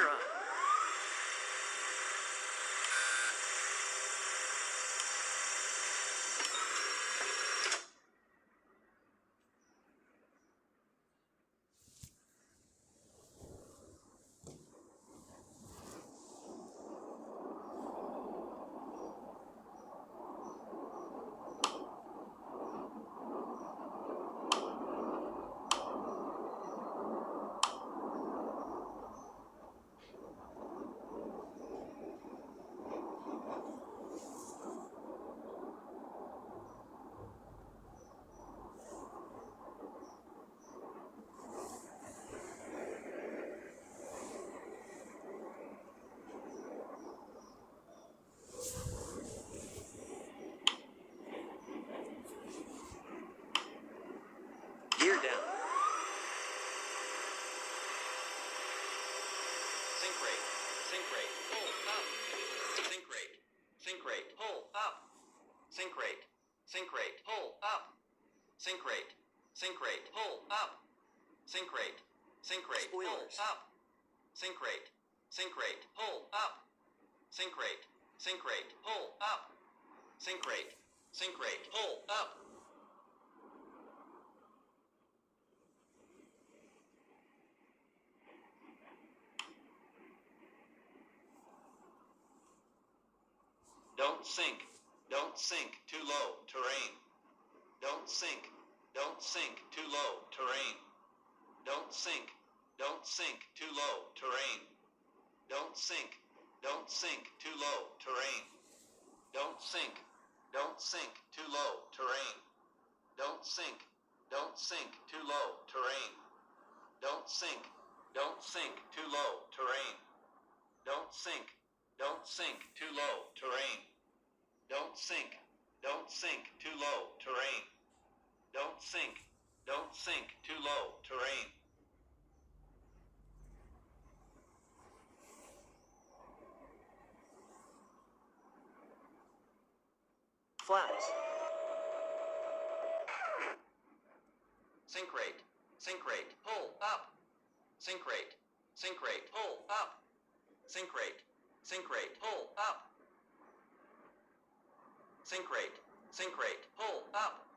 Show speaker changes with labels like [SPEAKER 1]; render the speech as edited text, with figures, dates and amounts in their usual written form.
[SPEAKER 1] Gear up. Gear down.
[SPEAKER 2] Sink rate. Sink rate. Pull up. Sink rate. Sink rate. Pull up. Sink rate. Sink rate. Pull up. Sink rate. Sink rate. Pull up. Sink rate. Sink rate. Pull
[SPEAKER 1] Spoilers.
[SPEAKER 2] up. Sink rate. Sink rate. Pull up. Sink rate. Sink rate. Pull up. Sink rate. Sink rate. Pull up. Don't sink. Don't sink. Too low. Terrain. Don't sink. Don't sink. Too low. Terrain. Don't sink. Don't sink. Too low. Terrain. Don't sink. Don't sink. Too low. Terrain. Don't sink. Don't sink. Too low. Terrain. Don't sink. Don't sink. Too low. Terrain. Don't sink. Don't sink. Too low. Terrain. Don't sink. Don't sink. Too low. Terrain. Don't sink. Don't sink. Too low. Terrain. Don't sink. Don't sink. Too low. Terrain.
[SPEAKER 1] Flaps.
[SPEAKER 2] Sink rate. Sink rate. Pull up. Sink rate. Sink rate. Pull up. Sink rate. Sink rate. Pull up. Sink rate. Sink rate. Pull up.